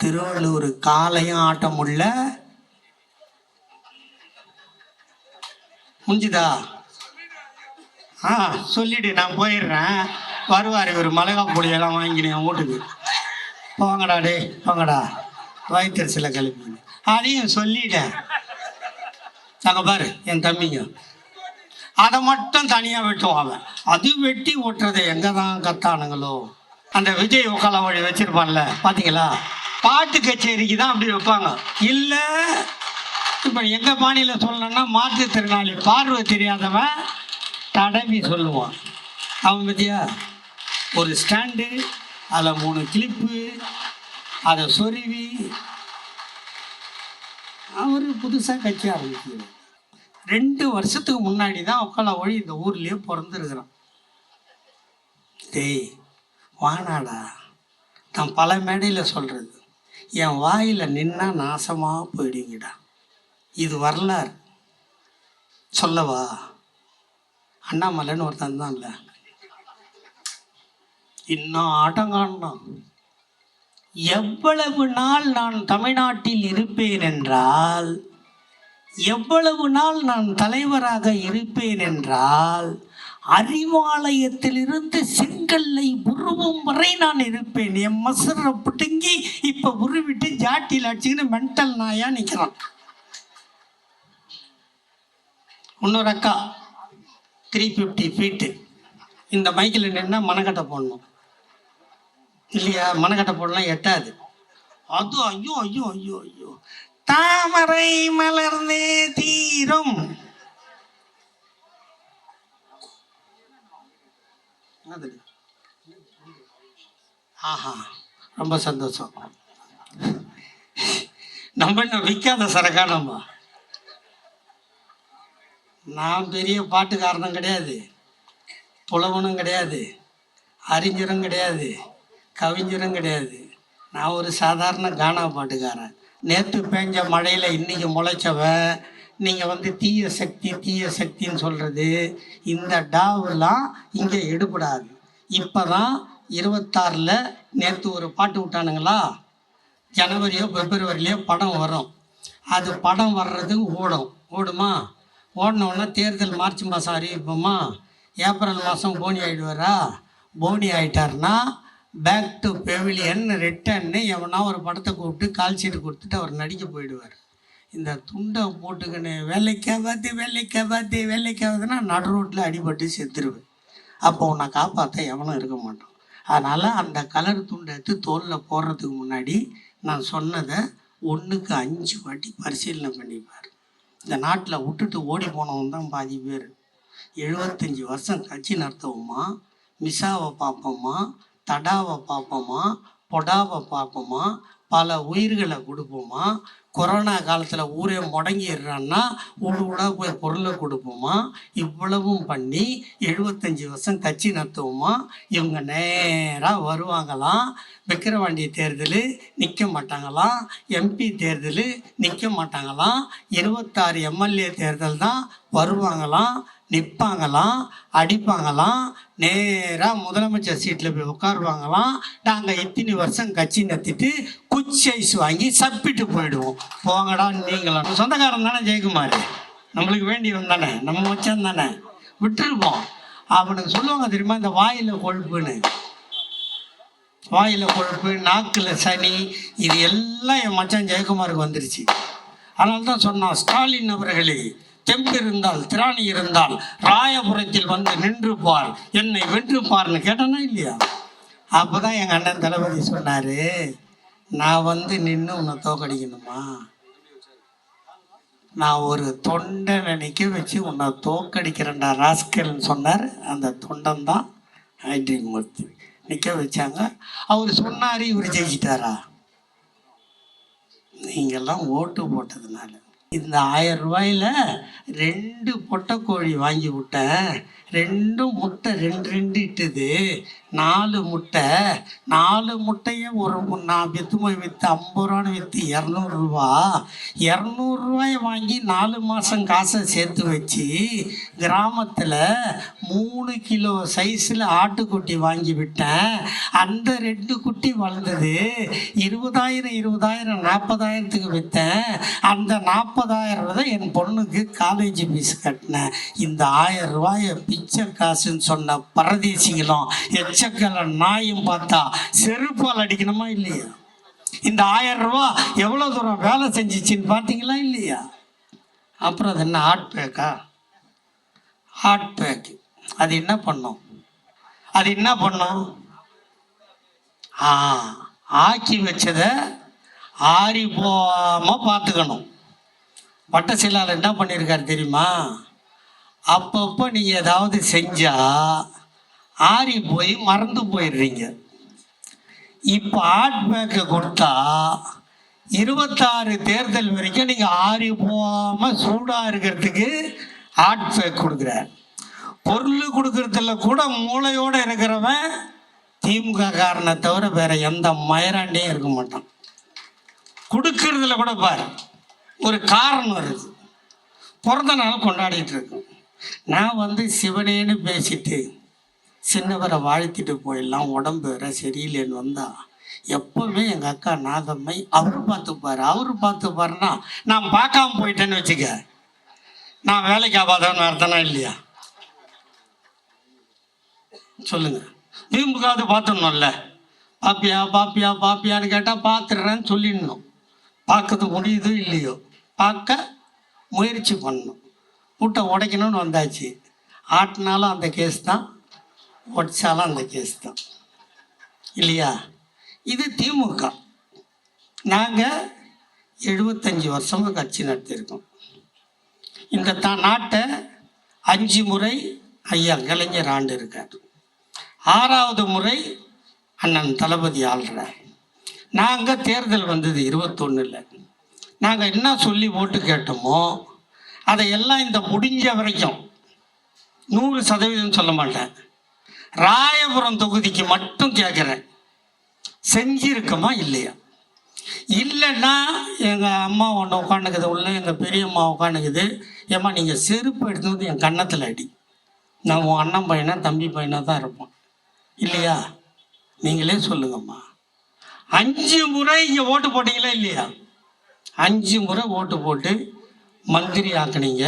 திருவள்ளூர் காலையும் ஆட்ட முடியல. முடிஞ்சுதா? சொல்லிடு, நான் போயிடுறேன். வருவார் இவர் மிளகா பொடியெல்லாம் வாங்கினேன் வீட்டுக்கு. போங்கடா டே போங்கடா, வயிற்றுல கழிப்பு. அதையும் சொல்லிட்டேன். அங்கே பாரு என் தம்பிங்க, அதை மட்டும் தனியாக வெட்டுவாங்க. அது வெட்டி ஓட்டுறது எங்கே தான் கத்தானுங்களோ. அந்த விஜய் உக்கால வழி வச்சிருப்பான்ல பார்த்தீங்களா, பாட்டு கச்சேரிக்கு தான் அப்படி வைப்பாங்க. இல்லை இப்போ எங்கள் பாணியில் சொல்லணும்னா மாற்றுத்திறனாளி பார்வை தெரியாதவன் தடவி சொல்லுவான். அவன் பற்றியா ஒரு ஸ்டாண்டு, அதில் 3 கிளிப்பு, அதை சொருவி அவர் புதுசாக கட்சி ஆரம்பிக்கிறார். 2 வருஷத்துக்கு முன்னாடி தான் உக்கால வழி இந்த ஊர்லேயே பிறந்துருக்குறான். டேய் வானாடா, நான் பல மேடையில் சொல்கிறது, என் வாயில் நின்னா நாசமாக போயிடுங்கடா. இது வரலாறு. சொல்லவா? அண்ணாமலைன்னு ஒருத்தன் தான் இல்லை, இன்னும் ஆட்டம் காணலாம். எவ்வளவு நாள் நான் தமிழ்நாட்டில் இருப்பேன் என்றால், எவ்வளவு நாள் நான் தலைவராக இருப்பேன் என்றால், அறிவாலயத்திலிருந்து செங்கல்லை உருவும் வரை நான் இருப்பேன். என் மசரை பிடுங்கி இப்போ உருவிட்டு ஜாட்டியில் அடிச்சுக்கின்னு மென்டல் நாயா நிற்கிறான். இன்னொரு அக்கா 350 ஃபீட்டு இந்த மைக்கில் நின்னா மனக்கட்டை போடணும் இல்லையா? மனக்கட்டை போடலாம் எட்டாது. அது ஐயோ ஐயோ ஐயோ ஐயோ, தாமரை மலர்ந்தே தீரும். ஆஹா, ரொம்ப சந்தோஷம். நம்ம என்ன விற்காத சரக்கா? நான் பெரிய பாட்டுக்காரனும் கிடையாது, புலவனும் கிடையாது, அறிஞரும் கிடையாது, கவிஞரும் கிடையாது. நான் ஒரு சாதாரண கானா பாட்டுக்காரன். நேற்று பெஞ்ச மழையில் இன்றைக்கி முளைச்சவன். நீங்கள் தீய சக்தின்னு சொல்கிறது, இந்த டாவெலாம் இங்கே எடுபடாது. இப்போ தான் 26 நேற்று ஒரு பாட்டு விட்டானுங்களா, ஜனவரியோ பிப்ரவரிலையோ படம் வரும். அது படம் வர்றதுக்கு ஓடுமா? ஓடினோன்னா தேர்தல் மார்ச் மாதம் அறிவிப்போமா? ஏப்ரல் மாதம் போனி ஆகிடுவாரா? போனி ஆகிட்டார்னா பேக் டு பெவிலியன் ரிட்டர்ன்னு எவனா ஒரு படத்தை கூப்பிட்டு கால் சீட்டு கொடுத்துட்டு அவர் நடிக்க போயிடுவார். இந்த துண்டை போட்டுக்கின்னு வேலைக்காவதுன்னா நடு ரோட்டில் அடிபட்டு செத்துருவேன். அப்போ உன்னை காப்பாற்ற எவனும் இருக்க மாட்டான். அதனால் அந்த கலர் துண்டை எடுத்து தோலில் போடுறதுக்கு முன்னாடி நான் சொன்னதை 1க்கு 5 வாட்டி பரிசீலனை பண்ணிப்பார். இந்த நாட்டில் விட்டுட்டு ஓடி போனவன் தான் பாதி பேர். 75 வருஷம் கட்சி நடத்துவோமா, மிசாவை பார்ப்போமா, தடாவை பார்ப்போமா, பொடாவை பார்ப்போமா, பல உயிர்களை கொடுப்போமா, கொரோனா காலத்தில் ஊரே முடங்கிடுறான்னா ஊடா போய் பொருளை கொடுப்போமா, இவ்வளவும் பண்ணி 75 வருஷம் கட்சி நடத்துவோமா? இவங்க நேராக வருவாங்களாம். விக்கிரவாண்டி தேர்தல் நிற்க மாட்டாங்களாம், எம்பி தேர்தல் நிற்க மாட்டாங்களாம், 26 எம்எல்ஏ தேர்தல் தான் வருவாங்களாம், நிற்பாங்களாம், அடிப்பாங்களாம், நேராக முதலமைச்சர் சீட்டில் போய் உட்காருவாங்களாம். நாங்கள் இத்தனை வருஷம் கட்சி நடத்திட்டு குச்சி ஐஸ் வாங்கி சப்பிட்டு போயிடுவோம். போங்கடா நீங்களாம் சொந்தக்காரன் தானே ஜெயக்குமார், நம்மளுக்கு வேண்டியவன் தானே, நம்ம வச்சம் தானே, விட்டுருப்போம். அவனுக்கு சொல்லுவாங்க தெரியுமா, இந்த வாயில் கொழுப்புன்னு. வாயில் கொழுப்பு, நாக்கில் சனி, இது எல்லாம் என் மச்சான் ஜெயக்குமாருக்கு வந்துருச்சு. அதனால தான் சொன்னான், ஸ்டாலின் அவர்களே, தெம்பு இருந்தால் திராணி இருந்தால் ராயபுரத்தில் நின்று பார், என்னை வென்று பார்ன்னு கேட்டானா இல்லையா? அப்போ தான் எங்கள் அண்ணன் தளபதி சொன்னார், நான் நின்று உன்னை தோக்கடிக்கணுமா? நான் ஒரு தொண்டனை நிற்க வச்சு உன்னை தோக்கடிக்கிறேன்டா ராஸ்கல்னு சொன்னார். அந்த தொண்டன் தான் ஐடின் மூர்த்தி. நிற்க வச்சாங்க. அவர் சொன்னார், இவர் ஜெயிச்சிட்டாரா? நீங்கள்லாம் ஓட்டு போட்டதுனால. இந்த 1000 ரூபாயில் 2 பொட்டைக்கோழி வாங்கி விட்டேன், 2 முட்டை 2 இட்டுது. 4 முட்டை, 4 முட்டையை நான் விற்று 50 ரூபான்னு விற்று 200 ரூபா, 200 ரூபாயை வாங்கி 4 மாதம் காசை சேர்த்து வச்சு கிராமத்தில் 3 கிலோ சைஸில் ஆட்டுக்குட்டி வாங்கி விட்டேன். அந்த 2 குட்டி வளர்ந்தது. 20,000 40,000த்துக்கு விற்றேன். அந்த 40,000 தான் என் பொண்ணுக்கு காலேஜ் ஃபீஸ் கட்டினேன். இந்த 1000 ரூபாயை பிச்சை காசுன்னு சொன்ன பரதேசிகளும் எச்சக்கல நாயும் பார்த்தா செருப்பால் அடிக்கணுமா இல்லையா? இந்த 1000 ரூபா எவ்வளோ தூரம் வேலை செஞ்சிச்சின்னு பார்த்தீங்களா இல்லையா? அப்புறம் அது என்ன ஹாட் பேக்கா? ஹாட் பேக் அது என்ன பண்ணும்? ஆக்கி வச்சதை ஆறி போகாமல் பார்த்துக்கணும். பட்டசிலால் என்ன பண்ணியிருக்காரு தெரியுமா? அப்பப்போ நீங்கள் ஏதாவது செஞ்சால் ஆறி போய் மறந்து போயிடுறீங்க. இப்போ ஹாட் பேக்கை கொடுத்தா 26 தேர்தல் வரைக்கும் நீங்கள் ஆறி போகாமல் சூடாக இருக்கிறதுக்கு ஹாட் பேக் கொடுக்குறார். பொருள் கொடுக்கறதுல கூட மூளையோடு இருக்கிறவன் திமுக காரனை தவிர வேற எந்த மயராண்டியும் இருக்க மாட்டான். கொடுக்கறதுல கூட பாரு ஒரு காரணம் இருக்குது. பிறந்த நாள் கொண்டாடிட்டு இருக்கோம். நான் சிவனேன்னு பேசிட்டு சின்னவரை வாழ்த்திட்டு போயிடலாம், உடம்பு வேற சரியில்லைன்னு வந்தா எப்பவுமே எங்கள் அக்கா நாகம்மை அவரு பார்த்துப்பாருன்னா நான் பார்க்காம போயிட்டேன்னு வச்சுக்க, நான் வேலைக்கு ஆகாதவன்னு அர்த்தனா இல்லையா? சொல்லுங்க. நீம்புக்காவது பார்த்துடணும்ல. பாப்பியான்னு கேட்டால் பார்த்துடுறேன்னு சொல்லிடணும். பார்க்கறது முடியுதோ இல்லையோ பார்க்க முயற்சி பண்ணணும். வீட்டை உடைக்கணும்னு வந்தாச்சு. ஆட்டினாலும் அந்த கேஸ் தான், உடைச்சாலும் அந்த கேஸ் தான் இல்லையா? இது திமுக. நாங்கள் 75 வருஷமாக கட்சி நடத்தியிருக்கோம். இந்த நாட்டை 5 முறை ஐயா கலைஞர் ஆண்டு இருக்கார். 6வது முறை அண்ணன் தளபதி ஆள்றார். நாங்கள் தேர்தல் வந்தது 21ல். நாங்கள் என்ன சொல்லி ஓட்டு கேட்டோமோ அதையெல்லாம் இந்த முடிஞ்ச வரைக்கும் 100% சொல்ல மாட்டேன், ராயபுரம் தொகுதிக்கு மட்டும் கேட்குறேன், செஞ்சிருக்கோமா இல்லையா? இல்லைன்னா எங்கள் அம்மா ஒன்று உட்காந்துக்குது உள்ள, எங்கள் பெரியம்மா உட்காந்துக்குது, ஏம்மா நீங்கள் செருப்பு எடுத்து வந்து என் கன்னத்தில் அடி, நான் உன் அண்ணன் பையனா தம்பி பையனாக தான் இருப்போம் இல்லையா? நீங்களே சொல்லுங்கம்மா. 5 முறை இங்கே ஓட்டு போட்டீங்களா இல்லையா? 5 முறை ஓட்டு போட்டு மந்திரி ஆக்குனீங்க.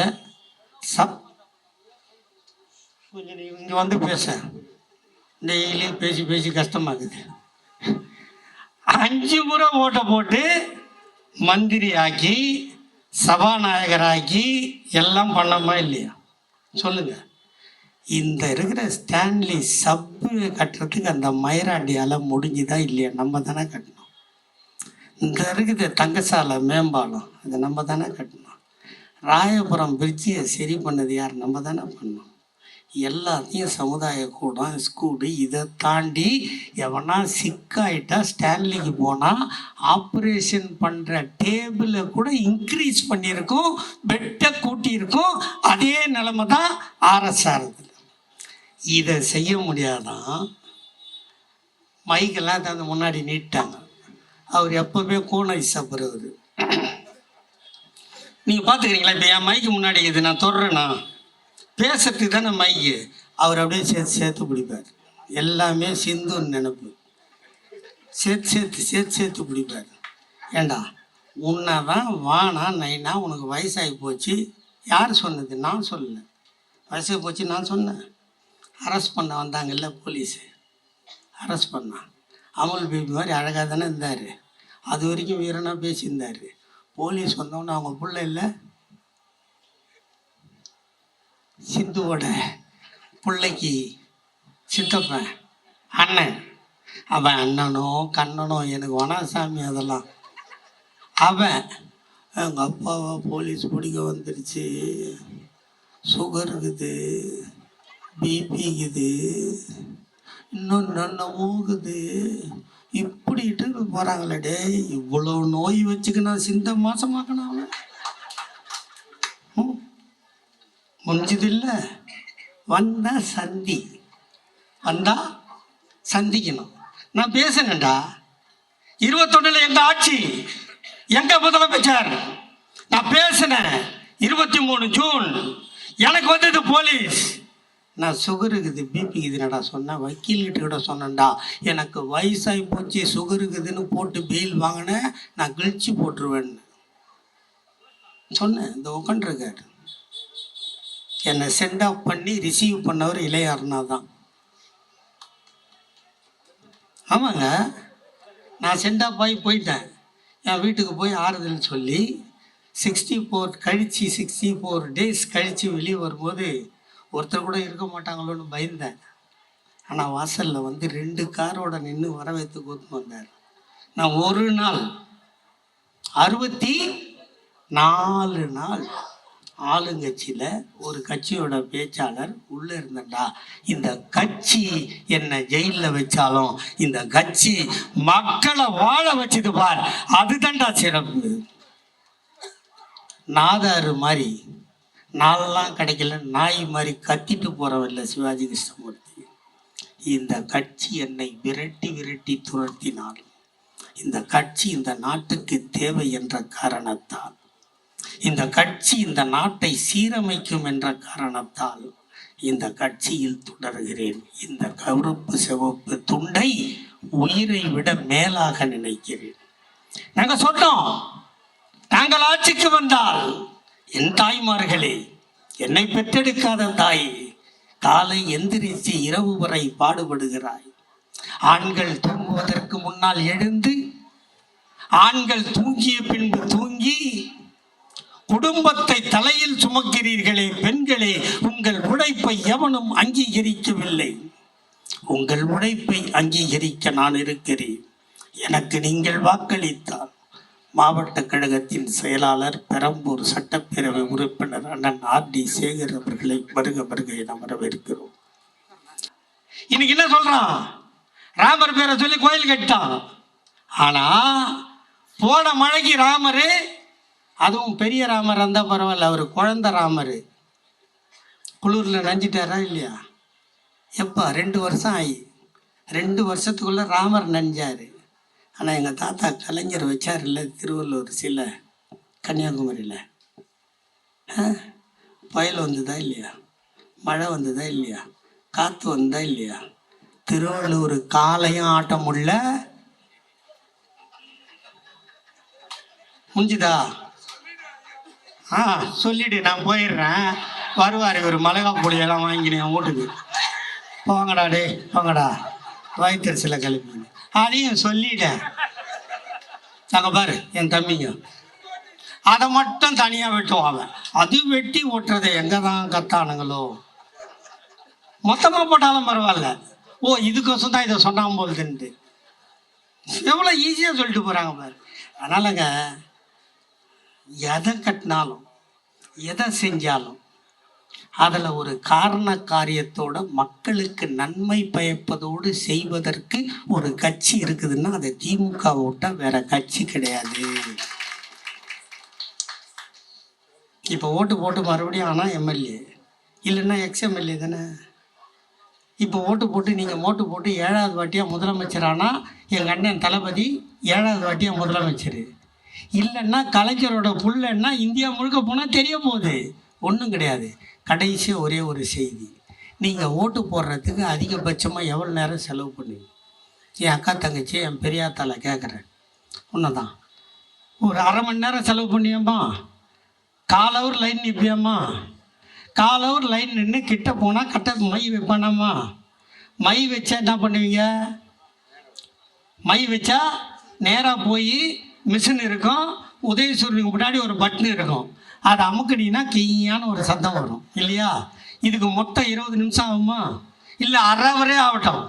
கொஞ்சம் இங்கே பேச டெய்லி பேசி கஷ்டமாகுது. 5 முறை ஓட்டை போட்டு மந்திரி ஆக்கி சபாநாயகராக்கி எல்லாம் பண்ணோமா இல்லையா? சொல்லுங்க. இந்த இருக்கிற ஸ்டான்லி சப்பு கட்டுறதுக்கு அந்த மயிராண்டியால் முடிஞ்சுதா இல்லையா? நம்ம தானே கட்டணும். இந்த இருக்குது தங்கசாலை மேம்பாலம், அதை நம்ம தானே கட்டணும். ராயபுரம் பிரிட்ஜியை சரி பண்ணது யார்? நம்ம தானே பண்ணோம். எல்லாத்தையும் சமுதாய கூடம், ஸ்கூலு, இதை தாண்டி எவனா சிக்காயிட்டா ஸ்டான்லிக்கு போனால் ஆப்ரேஷன் பண்ணுற டேபிளை கூட இன்க்ரீஸ் பண்ணியிருக்கோம், பெட்டை கூட்டியிருக்கோம். அதே நிலைமை தான் ஆர்எஸ்ஆர். இதை செய்ய முடியாதான். மைக்கெல்லாம் தந்து முன்னாடி நீட்டாங்க. அவர் எப்போவுமே கோணை சாப்பிட்றவர். நீங்கள் பார்த்துக்கிறீங்களா? இப்போ என் மைக்கு முன்னாடி இது நான் தொடுறேன்னா பேசுறதுக்கு தானே மைக்கு. அவர் அப்படியே சேர்த்து பிடிப்பார். எல்லாமே சிந்துன்னு நினைப்பு. சேர்த்து பிடிப்பார். ஏண்டா உன்னை தான் வானா நைனா உனக்கு வயசாகி போச்சு. யார் சொன்னது? நான் சொல்லலை. வயசாகி போச்சு நான் சொன்னேன். அரெஸ்ட் பண்ண வந்தாங்கல்ல போலீஸு, அரெஸ்ட் பண்ணான். அமுல் பேபி மாதிரி அழகாக தானே இருந்தார். அது வரைக்கும் வீரனாக பேசியிருந்தார். போலீஸ் வந்தோன்னே அவங்க பிள்ளை இல்லை, சிந்துவோட பிள்ளைக்கு சித்தப்பன் அண்ணன், அவன் அண்ணனோ கண்ணனோ எனக்கு வனசாமி அதெல்லாம். அவன் எங்கள் அப்பாவை போலீஸ் பிடிக்க வந்துடுச்சு, சுகர் இருக்குது, பிபி இருக்குது, இன்னும் மூகுது, இப்படிட்டு போகிறாங்களே. இவ்வளோ நோய் வச்சுக்கினா சிந்த மாசமாக்கணும். அவன் முடிஞ்சது இல்லை. வந்தா சந்தி, வந்தா சந்திக்கணும். நான் பேசினேன்டா. 21 எங்க ஆட்சி, எங்க முதலமைச்சர், நான் பேசினேன். 23 ஜூன் எனக்கு வந்தது போலீஸ். நான் சுகர் இருக்குது, பிபி இருக்குதுடா சொன்னேன். வக்கீல்கிட்ட கூட சொன்னேன்டா, எனக்கு வயசாகி போச்சு, சுகர் இருக்குதுன்னு போட்டு பெயில் வாங்கினேன், நான் கிழிச்சு போட்டுருவேன்னு சொன்னேன். இந்த உட்காண்டிருக்காரு. என்னை சென்ட் ஆஃப் பண்ணி ரிசீவ் பண்ணவர் இளையாருனா தான். ஆமாங்க, நான் சென்ட் ஆஃப் ஆகி போயிட்டேன். என் வீட்டுக்கு போய் ஆறுதல் சொல்லி 64 டேஸ் கழித்து வெளியே வரும்போது ஒருத்தர் கூட இருக்க மாட்டாங்களோன்னு பயந்தேன். ஆனால் வாசலில் வந்து 2 காரோட நின்று வரவேற்று கூத்து வந்தார். நான் ஒரு நாள் 64 நாள் ஆளுங்கட்சியில் ஒரு கட்சியோட பேச்சாளர் உள்ளே இருந்தேன்டா. இந்த கட்சி என்னை ஜெயிலில் வச்சாலும் இந்த கட்சி மக்களை வாழ வச்சுது பார், அதுதான்டா சிறப்பு. நாதாரு மாதிரி நாளெல்லாம் கிடைக்கல நாய் மாதிரி கத்திட்டு போகிறவல்ல சிவாஜி கிருஷ்ணமூர்த்தி. இந்த கட்சி என்னை விரட்டி விரட்டி துரத்தினாலும் இந்த கட்சி இந்த நாட்டுக்கு தேவை என்ற காரணத்தால், இந்த கட்சி இந்த நாட்டை சீரமைக்கும் என்ற காரணத்தால் இந்த கட்சியில் தொடர்கிறேன். இந்த கருப்பு சிவப்பு துண்டை உயிரை விட மேலாக நினைக்கிறேன். நாங்கள் சொன்னோம், நாங்கள் ஆட்சிக்கு வந்தால் என் தாய்மார்களே, என்னை பெற்றெடுக்காத தாய், காலை எந்திரிச்சு இரவு வரை பாடுபடுகிறாய். ஆண்கள் தூங்குவதற்கு முன்னால் எழுந்து, ஆண்கள் தூங்கிய பின்பு தூங்கி குடும்பத்தை தலையில் சுமக்கிறீர்களே பெண்களே, உங்கள் உழைப்பை எவனும் அங்கீகரிக்கவில்லை. உங்கள் உழைப்பை அங்கீகரிக்க நான் இருக்கிறேன். எனக்கு நீங்கள் வாக்களித்தால் மாவட்ட கழகத்தின் செயலாளர், பெரம்பூர் சட்டப்பேரவை உறுப்பினர் அண்ணன் ஆர்.டி. சேகர் அவர்களை வருக வருக என வரவேற்கிறோம். இன்னைக்கு என்ன சொல்றான்? ராமர் பேரை சொல்லி கோயில் கட்டான். ஆனா போன மழைக்கு ராமர், அதுவும் பெரிய ராமர் இருந்தா பரவாயில்ல, அவர் குழந்தை ராமர் குளூர்ல நஞ்சிட்டாரா இல்லையா? எப்போ 2 வருஷம் ஆகி 2 வருஷத்துக்குள்ள ராமர் நஞ்சாரு. ஆனால் எங்கள் தாத்தா கலைஞர் வச்சார் இல்லை திருவள்ளூர் சிலை கன்னியாகுமரியில். புயல் வந்ததா இல்லையா? மழை வந்ததா இல்லையா? காற்று வந்ததா இல்லையா? திருவள்ளூர் காலையும் ஆட்ட முடியல. முடிஞ்சுதா? சொல்லிடு, நான் போயிடுறேன். வருவார் இவர் மிளகா பொடியெல்லாம் வாங்கினேன் வீட்டுக்கு. போங்கடா டே போங்கடா, வயிற்றுல கிளப்பி அதையும் சொல்லிட்டேன். நாங்கள் பாரு என் தம்பிங்க அதை மட்டும் தனியாக வெட்டுவாங்க. அது வெட்டி ஓட்டுறதை எங்கே தான் கத்தானுங்களோ. மொத்தமாக போட்டாலும் பரவாயில்ல. ஓ இதுக்கோசம் தான் இதை சொன்னாம போகுதுன்ட்டு எவ்வளோ ஈஸியாக சொல்லிட்டு போகிறாங்க பாரு. அதனாலங்க எதை கட்டினாலும் எதை செஞ்சாலும் அதில் ஒரு காரண காரியத்தோட மக்களுக்கு நன்மை பயப்பதோடு செய்வதற்கு ஒரு கட்சி இருக்குதுன்னா அது திமுக விட்டா வேற கட்சி கிடையாது. இப்போ ஓட்டு போட்டு மறுபடியும் ஆனால் எம்எல்ஏ இல்லைன்னா எக்ஸ்எம்எல்ஏ தானே. இப்போ ஓட்டு போட்டு நீங்கள் ஓட்டு போட்டு 7வது வாட்டியாக முதலமைச்சர் ஆனால் எங்கள் அண்ணன் தளபதி 7வது வாட்டியாக முதலமைச்சர். இல்லைன்னா கலைஞரோட புள்ளன்னா இந்தியா முழுக்க போனால் தெரிய போகுது. ஒன்றும் கிடையாது. கடைசியாக ஒரே ஒரு செய்தி, நீங்கள் ஓட்டு போடுறதுக்கு அதிகபட்சமாக எவ்வளோ நேரம் செலவு பண்ணுவீங்க? என் அக்கா தங்கச்சி என் பெரியாத்தால கேட்குறேன். உன்னதான் ஒரு அரை மணி நேரம் செலவு பண்ணியம்மா, 1/4 ஹவர் லைன் நிற்பியம்மா, 1/4 ஹவர் லைன் நின்று கிட்ட போனால் கட்டத்துக்கு மை வைப்பானாம்மா. மை வச்சா என்ன பண்ணுவீங்க? மை வச்சா நேராக போய் மிஷின் இருக்கும், உதயசூரியனுக்கு முன்னாடி ஒரு பட்டன் இருக்கும், அதை அமுக்கினீங்கன்னா கீயான ஒரு சத்தம் வரும் இல்லையா? இதுக்கு மொத்தம் 20 நிமிஷம் ஆகுமா? இல்லை அரை ஹவரே ஆகட்டும்.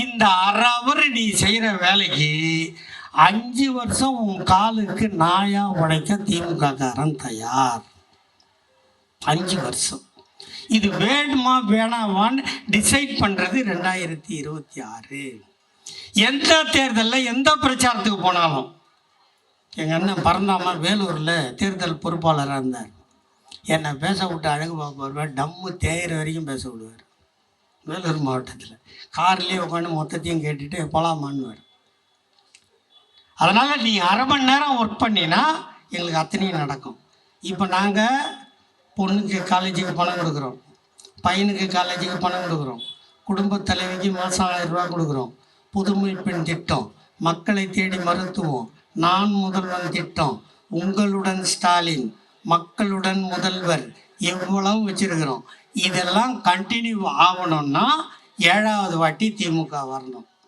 இந்த அரை ஹவர் நீ செய்கிற வேலைக்கு 5 வருஷம் உன் காலுக்கு நாயா உழைக்க திமுக காரன் தயார். 5 வருஷம். இது வேணுமா வேணாமான்னு டிசைட் பண்ணுறது 2026. எந்த தேர்தலில் எந்த பிரச்சாரத்துக்கு போனாலும் எங்கள் அண்ணன் பரந்தாமன் வேலூரில் தேர்தல் பொறுப்பாளராக இருந்தார். என்னை பேச விட்டு அழகு பார்ப்பார், டம்மு தேயிற வரைக்கும் பேச விடுவார். வேலூர் மாவட்டத்தில் கார்லேயே உட்காந்து மொத்தத்தையும் கேட்டுட்டு போகலாமான்னு வரும். அதனால் நீ அரை மணி நேரம் ஒர்க் பண்ணினா எங்களுக்கு அத்தனையும் நடக்கும். இப்போ நாங்கள் பொண்ணுக்கு காலேஜுக்கு பணம் கொடுக்குறோம், பையனுக்கு காலேஜுக்கு பணம் கொடுக்குறோம், குடும்ப தலைவிக்கு மாதம் 1000 ரூபா கொடுக்குறோம், புதுமை பெண் திட்டம், மக்களை தேடி மருத்துவம், நான் முதல்வன் திட்டம், உங்களுடன் ஸ்டாலின், மக்களுடன் முதல்வர், எவ்வளவு வச்சுருக்கிறோம். இதெல்லாம் கண்டினியூ ஆகணும்னா 7வது வாட்டி திமுக வரணும்.